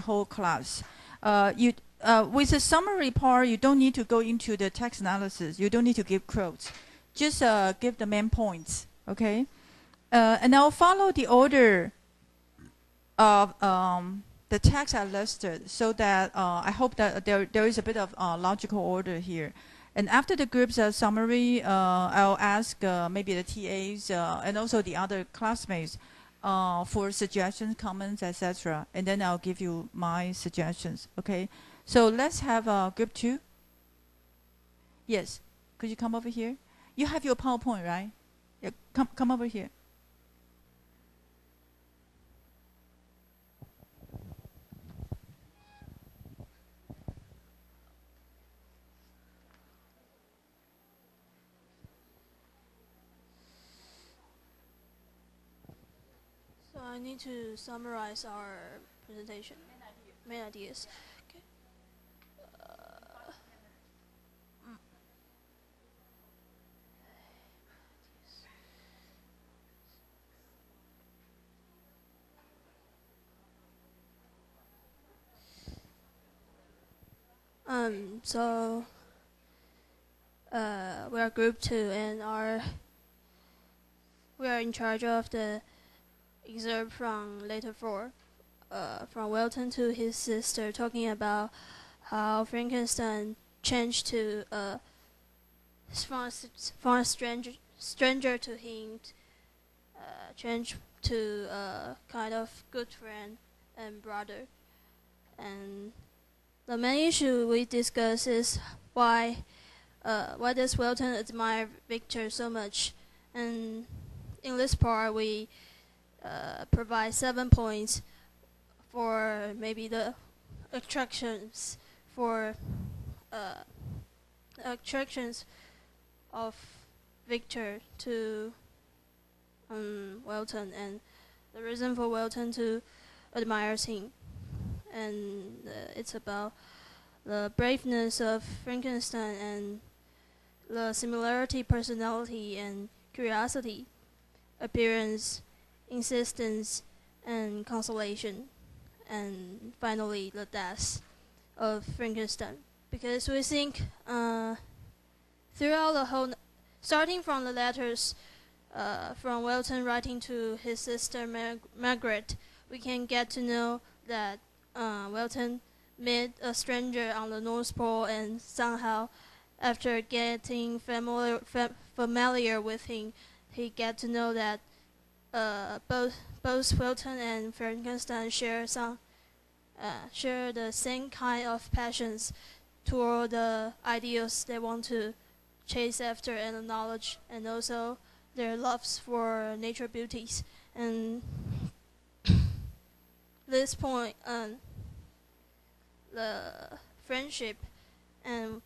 the whole class. With the summary part, you don't need to go into the text analysis. You don't need to give quotes. Just give the main points, okay? And I'll follow the order of the texts are listed, so that I hope that there is a bit of logical order here. And after the group's summary, I'll ask maybe the TAs and also the other classmates for suggestions, comments, etc. And then I'll give you my suggestions, okay? So let's have group 2. Yes, could you come over here? You have your PowerPoint, right? Yeah, come over here. So I need to summarize our presentation. Main ideas. Okay. So we are group 2, and we are in charge of the excerpt from letter 4, from Welton to his sister, talking about how Frankenstein changed to from a stranger to him, changed to a kind of good friend and brother. And the main issue we discuss is why does Welton admire Victor so much? And in this part, we provide 7 points for maybe the attractions of Victor to Welton, and the reason for Welton to admire him. And it's about the braveness of Frankenstein and the similarity, personality, and curiosity, appearance, insistence, and consolation, and finally the death of Frankenstein. Because we think throughout the whole, starting from the letters from Welton writing to his sister Margaret, we can get to know that Welton met a stranger on the North Pole, and somehow, after getting familiar with him, he get to know that both Welton and Frankenstein share the same kind of passions toward the ideals they want to chase after and acknowledge, and also their loves for nature beauties. And this point, the friendship and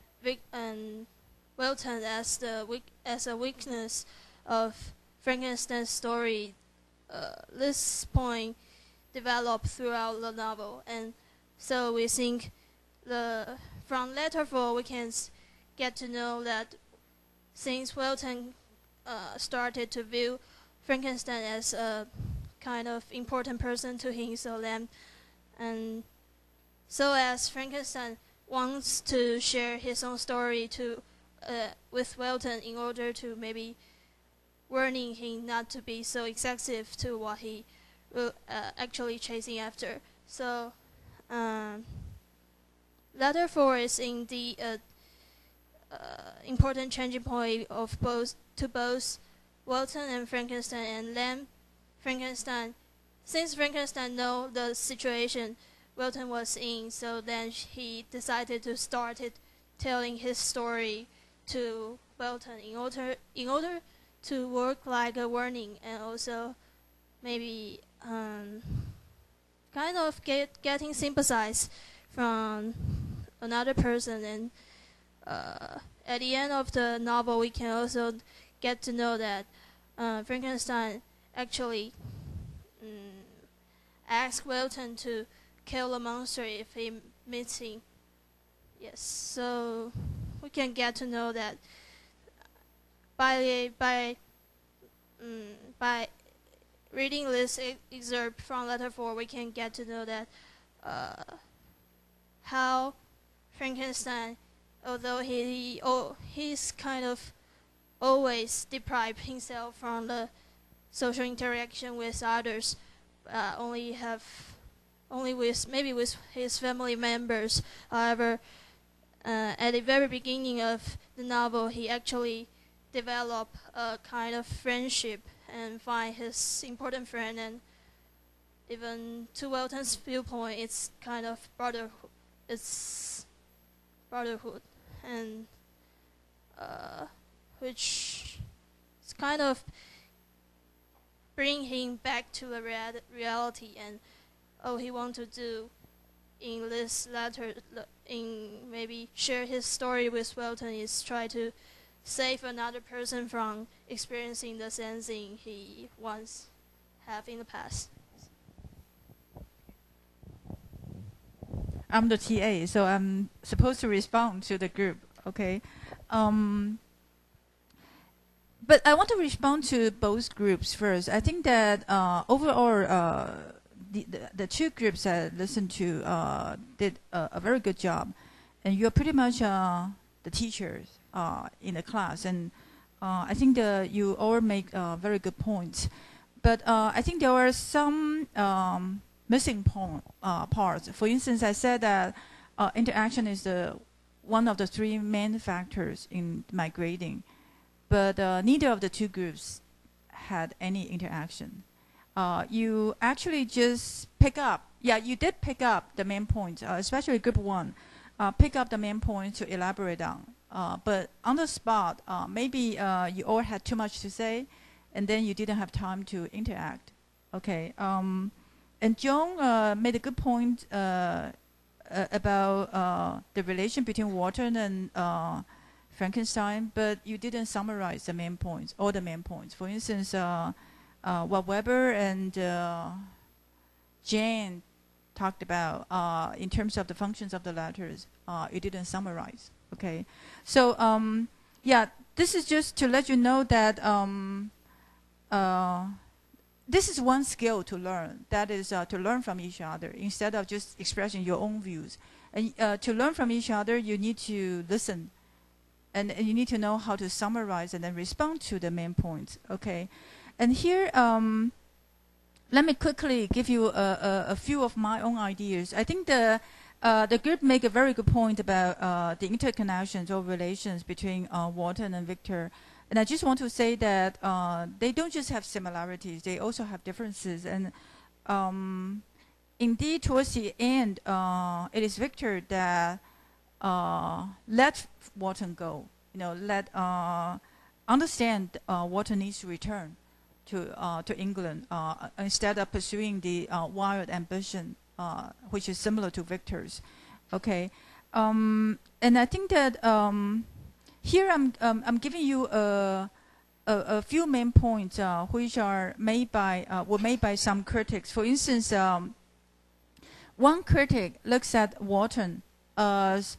Welton as a weakness of Frankenstein's story, this point developed throughout the novel. And so we think from letter 4 we can get to know that since Welton started to view Frankenstein as a kind of important person to him, and so as Frankenstein wants to share his own story with Welton in order to maybe warning him not to be so excessive to what he will actually chasing after. So letter 4 is indeed an important changing point of both Welton and Frankenstein. And then since Frankenstein know the situation Welton was in, so then he decided to start telling his story to Welton in order to work like a warning, and also maybe kind of getting sympathized from another person. And at the end of the novel, we can also get to know that Frankenstein actually asked Welton to kill the monster if he meets him. Yes, so we can get to know that by reading this excerpt from letter 4, we can get to know that how Frankenstein, although he's kind of always deprived himself from the social interaction with others, only with his family members. However, at the very beginning of the novel, he actually developed a kind of friendship and find his important friend, and even to Welton's viewpoint, it's kind of brotherhood. It's brotherhood, and which is kind of bring him back to a reality, and all he wants to do in this letter, in maybe share his story with Welton, is try to save another person from experiencing the same thing he once have in the past. I'm the TA, so I'm supposed to respond to the group, okay? But I want to respond to both groups first. I think that overall, the two groups that I listened to did a very good job. And you're pretty much the teachers in the class. And I think you all make very good points. But I think there were some missing parts. For instance, I said that interaction is one of the three main factors in my grading. But neither of the two groups had any interaction. You actually just pick up. Yeah, you did pick up the main points, especially group one. Pick up the main points to elaborate on. But on the spot, maybe you all had too much to say, and then you didn't have time to interact. Okay. And Joan made a good point about the relation between Wharton and Frankenstein, but you didn't summarize the main points, all the main points. For instance, what Weber and Jane talked about in terms of the functions of the letters, you didn't summarize. Okay, so yeah, this is just to let you know that this is one skill to learn. That is to learn from each other instead of just expressing your own views. And to learn from each other, you need to listen. And you need to know how to summarize and then respond to the main points, okay? And here, let me quickly give you a few of my own ideas. I think the group make a very good point about the interconnections or relations between Wharton and Victor. And I just want to say that they don't just have similarities, they also have differences. And indeed, towards the end, it is Victor that let Wharton go, let understand Wharton needs to return to England instead of pursuing the wild ambition, which is similar to Victor's. Okay, and I think that here I'm giving you a few main points which are were made by some critics. For instance, one critic looks at Wharton as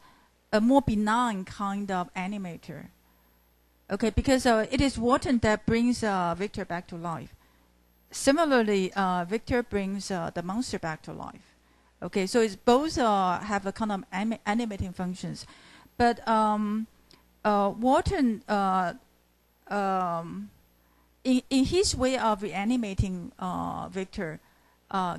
a more benign kind of animator, okay, because it is Wharton that brings Victor back to life. Similarly, Victor brings the monster back to life. Okay, so it's both have a kind of animating functions, but Wharton, in his way of reanimating Victor,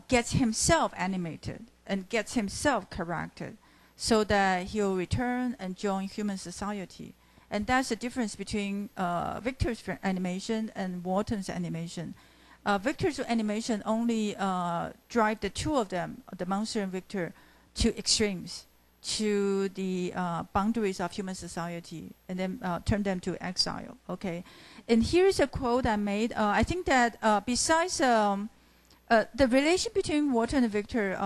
gets himself animated and gets himself corrected, so that he'll return and join human society. And that's the difference between Victor's animation and Wharton's animation. Victor's animation only drive the two of them, the monster and Victor, to extremes, to the boundaries of human society, and then turn them to exile. Okay, and here's a quote I made. I think that besides the relation between Wharton and Victor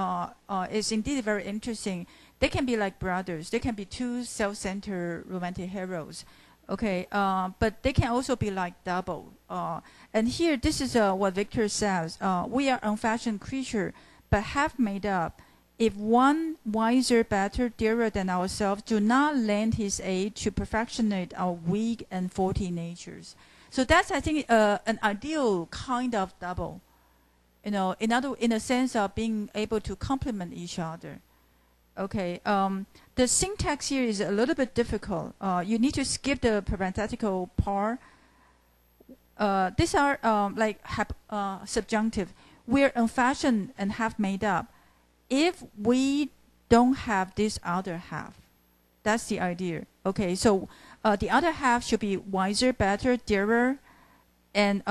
is indeed very interesting. They can be like brothers. They can be two self-centered romantic heroes. Okay, but they can also be like double. And here, this is what Victor says. We are unfashioned creature, but half made up. If one wiser, better, dearer than ourselves do not lend his aid to perfectionate our weak and faulty natures. So that's, I think, an ideal kind of double. in a sense of being able to complement each other. Okay, the syntax here is a little bit difficult. You need to skip the parenthetical part. These are subjunctive. We're unfashioned and half made up. If we don't have this other half, that's the idea. Okay, so the other half should be wiser, better, dearer, and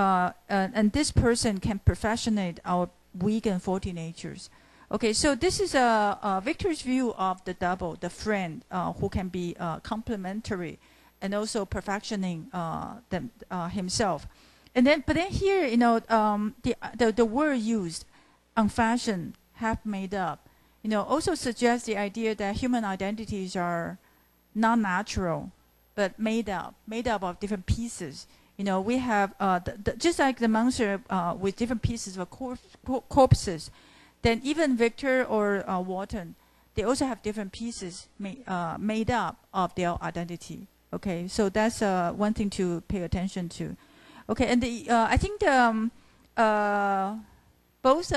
this person can perfectionate our weak and faulty natures. Okay, so this is Victor's view of the double, the friend who can be complementary and also perfectioning himself. And then, but then here, the word used, unfashioned, half made up, also suggests the idea that human identities are not natural, but made up of different pieces. We have just like the monster with different pieces of corpses. Then even Victor or Walton, they also have different pieces made up of their identity. Okay, so that's one thing to pay attention to. Okay, and I think both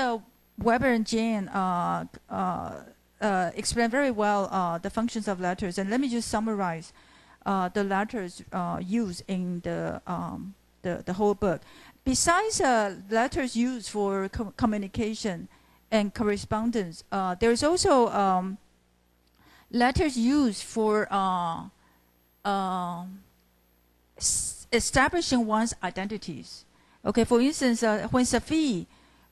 Weber and Jane explain very well the functions of letters. And let me just summarize the letters used in the whole book. Besides letters used for communication and correspondence, there's also letters used for establishing one's identities. Okay, for instance, when Sophie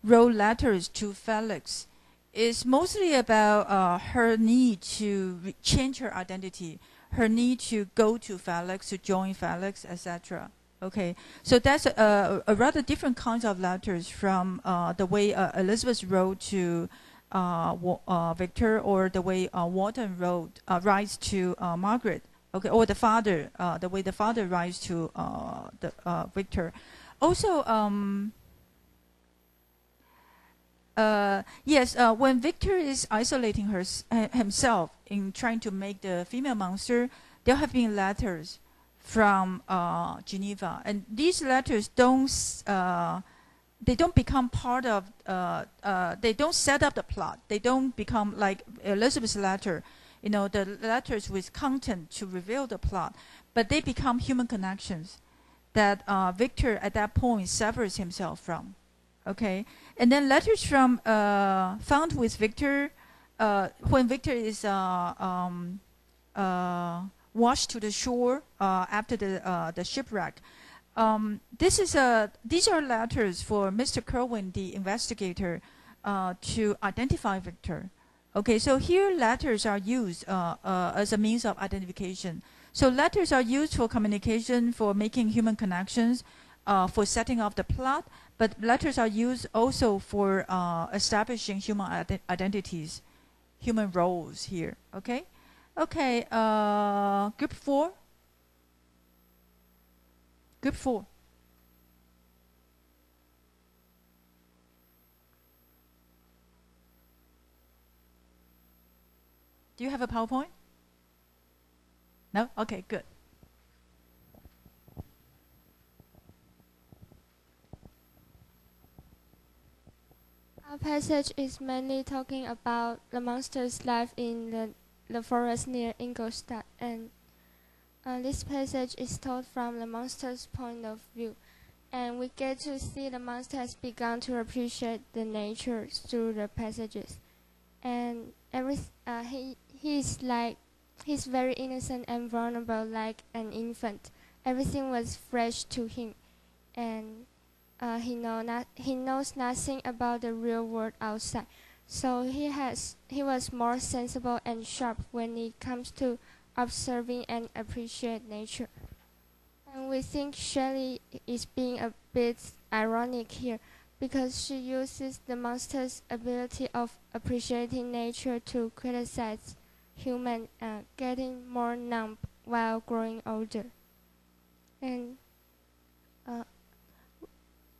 wrote letters to Felix, it's mostly about her need to change her identity, her need to go to Felix, to join Felix, etc. Okay, so that's a rather different kind of letters from the way Elizabeth wrote to Victor, or the way Walton writes to Margaret. Okay, or the father, the way the father writes to Victor. Also, yes, when Victor is isolating himself in trying to make the female monster, there have been letters from Geneva, and these letters don't become part of. They don't set up the plot. They don't become like Elizabeth's letter, the letters with content to reveal the plot, but they become human connections that Victor at that point severs himself from. Okay, and then letters from found with Victor when Victor is washed to the shore after the shipwreck. These are letters for Mr. Kerwin, the investigator, to identify Victor. Okay, so here letters are used as a means of identification. So letters are used for communication, for making human connections, for setting up the plot, but letters are used also for establishing human identities, human roles here. Okay? Okay, group 4. Group 4. Do you have a PowerPoint? No? Okay, good. Our passage is mainly talking about the monster's life in the forest near Ingolstadt, and this passage is told from the monster's point of view, and we get to see the monster has begun to appreciate the nature through the passages, and he's very innocent and vulnerable, like an infant. Everything was fresh to him, and he knows nothing about the real world outside. So he was more sensible and sharp when it comes to observing and appreciate nature. And we think Shelley is being a bit ironic here, because she uses the monster's ability of appreciating nature to criticize human getting more numb while growing older. And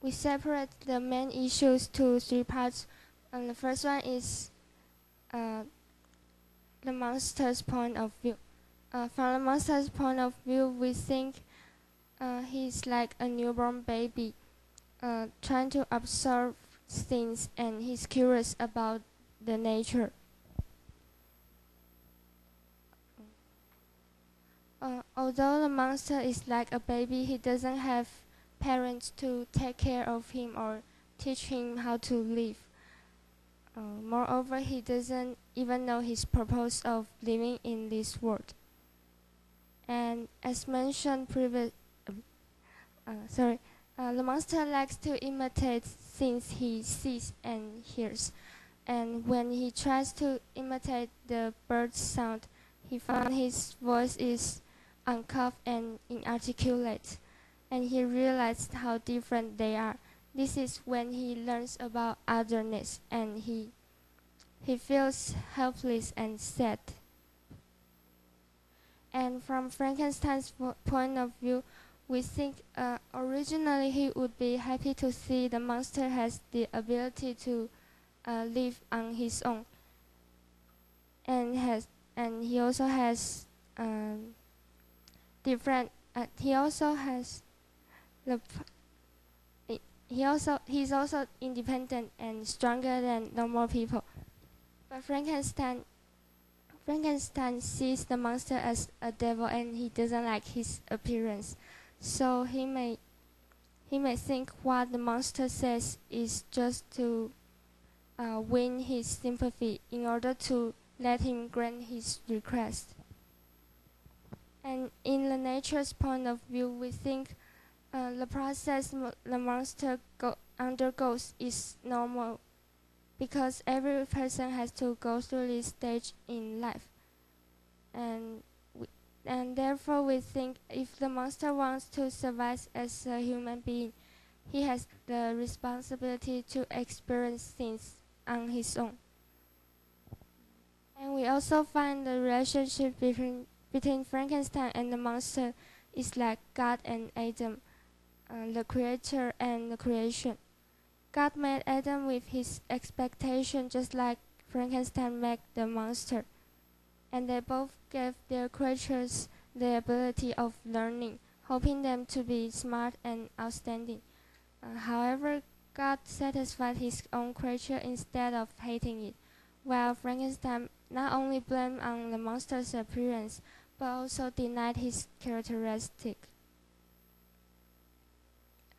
we separate the main issues to 3 parts. And the first one is the monster's point of view. From the monster's point of view, we think he's like a newborn baby, trying to absorb things, and he's curious about the nature. Although the monster is like a baby, he doesn't have parents to take care of him or teach him how to live. Moreover, he doesn't even know his purpose of living in this world. And as mentioned previously, the monster likes to imitate things he sees and hears. And when he tries to imitate the bird's sound, he found his voice is uncouth and inarticulate, and he realized how different they are. This is when he learns about otherness, and he feels helpless and sad. And from Frankenstein's point of view, we think originally he would be happy to see the monster has the ability to live on his own, and he also has different. He also has the. He's also independent and stronger than normal people. But Frankenstein sees the monster as a devil, and he doesn't like his appearance. So he may think what the monster says is just to win his sympathy in order to let him grant his request. And in the nature's point of view, we think the process the monster undergoes is normal, because every person has to go through this stage in life. And therefore we think if the monster wants to survive as a human being, he has the responsibility to experience things on his own. And we also find the relationship between Frankenstein and the monster is like God and Adam, the creator and the creation. God made Adam with his expectation, just like Frankenstein made the monster. And they both gave their creatures the ability of learning, hoping them to be smart and outstanding. However, God satisfied his own creature instead of hating it, while Frankenstein not only blamed on the monster's appearance, but also denied his characteristic.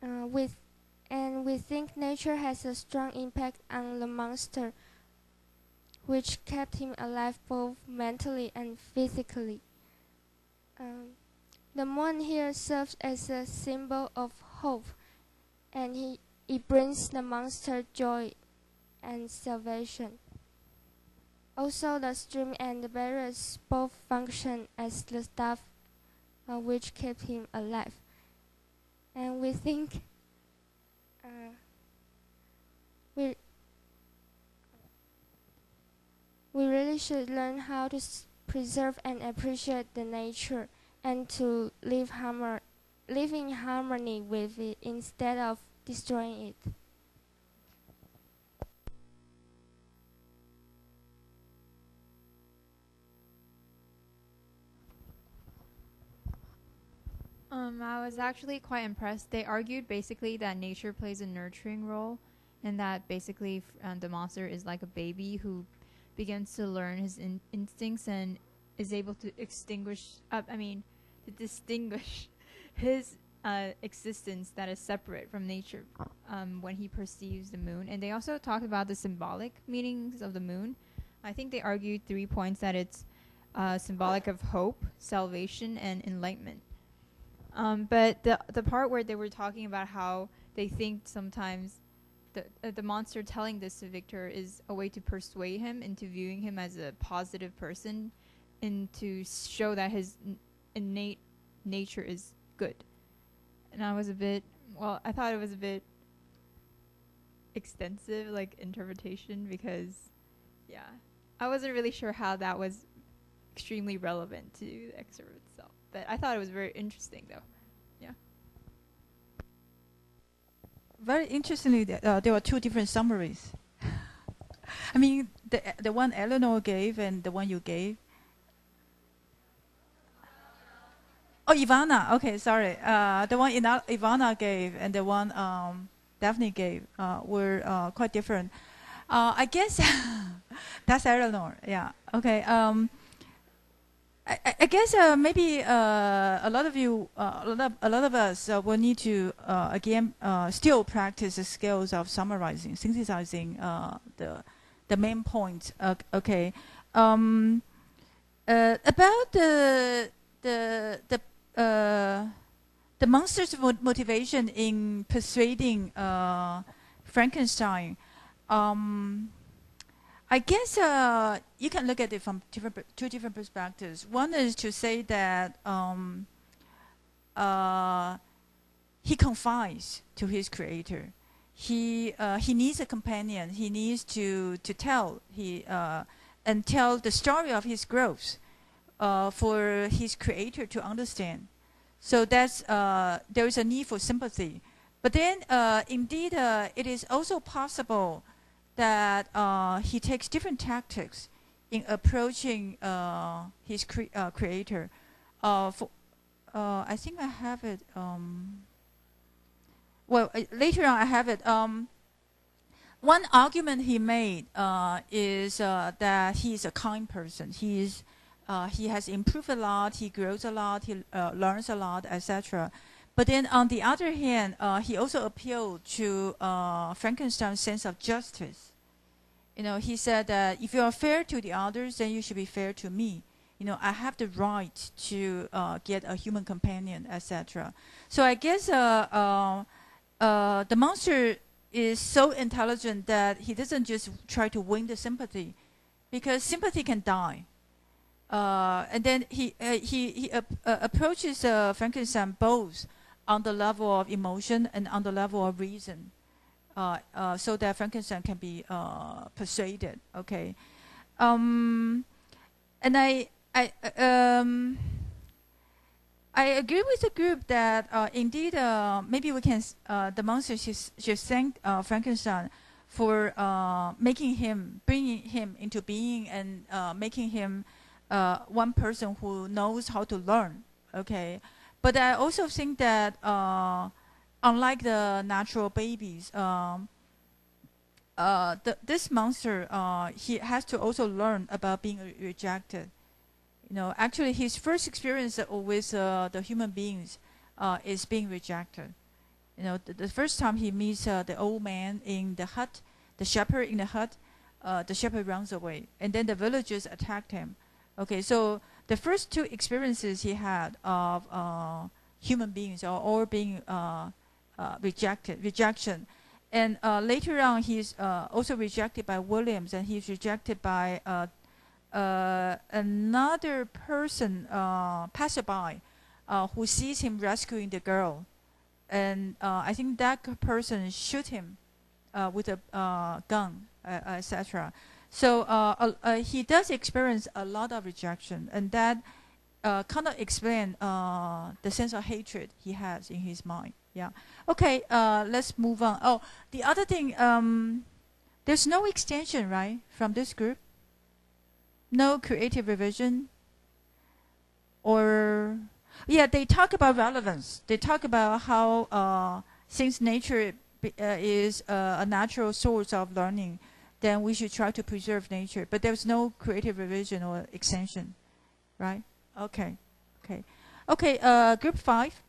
We think nature has a strong impact on the monster, which kept him alive both mentally and physically. The moon here serves as a symbol of hope, and it brings the monster joy and salvation. Also, the stream and the barriers both function as the staff which kept him alive. And we think we really should learn how to preserve and appreciate the nature, and to live in harmony with it instead of destroying it. I was actually quite impressed. They argued basically that nature plays a nurturing role, and that basically the monster is like a baby who begins to learn his instincts and is able to distinguish his existence that is separate from nature when he perceives the moon. And they also talked about the symbolic meanings of the moon. I think they argued 3 points: that it's symbolic of hope, salvation, and enlightenment. But the part where they were talking about how they think sometimes the monster telling this to Victor is a way to persuade him into viewing him as a positive person, and to show that his innate nature is good. And I thought it was a bit extensive, like, interpretation, because I wasn't really sure how that was extremely relevant to the excerpt itself. But I thought it was very interesting, though. Yeah. Very interestingly, there were two different summaries. I mean, the one Eleanor gave and the one you gave. Oh, Ivana. Okay, sorry. The one Ivana gave and the one Daphne gave were quite different. I guess that's Eleanor. Yeah. Okay. I guess maybe a lot of you, a lot of us will need to again still practice the skills of summarizing, synthesizing the main points. Okay. About the monster's motivation in persuading Frankenstein. I guess you can look at it from two different perspectives. One is to say that he confides to his creator. He needs a companion. He needs to tell and tell the story of his growth for his creator to understand. So that's there is a need for sympathy. But then, indeed, it is also possible that he takes different tactics in approaching his creator. I think I have it. Well, later on I have it. One argument he made is that he is a kind person. He has improved a lot. He grows a lot. He learns a lot, etc. But then, on the other hand, he also appealed to Frankenstein's sense of justice. He said that if you are fair to the others, then you should be fair to me. I have the right to get a human companion, etc. So I guess the monster is so intelligent that he doesn't just try to win the sympathy, because sympathy can die. And then he approaches Frankenstein both on the level of emotion and on the level of reason, so that Frankenstein can be persuaded. Okay, and I agree with the group that indeed maybe we can the monster should thank Frankenstein for bringing him into being and making him one person who knows how to learn. Okay. But I also think that unlike the natural babies, this monster, he has to also learn about being rejected. Actually his first experience with the human beings is being rejected. The first time he meets the old man in the hut, the shepherd in the hut, the shepherd runs away, and then the villagers attacked him. Okay, so the first two experiences he had of human beings are all being rejection. And later on, he's also rejected by Williams, and he's rejected by another person, passerby, who sees him rescuing the girl. And I think that person shoot him with a gun, etc. So he does experience a lot of rejection, and that kind of explains the sense of hatred he has in his mind. Yeah. Okay, let's move on. Oh, the other thing, there's no extension, right, from this group? No creative revision? Or, yeah, they talk about relevance. They talk about how since nature is a natural source of learning, then we should try to preserve nature. But there's no creative revision or extension, right? Okay, okay. Okay, group 5.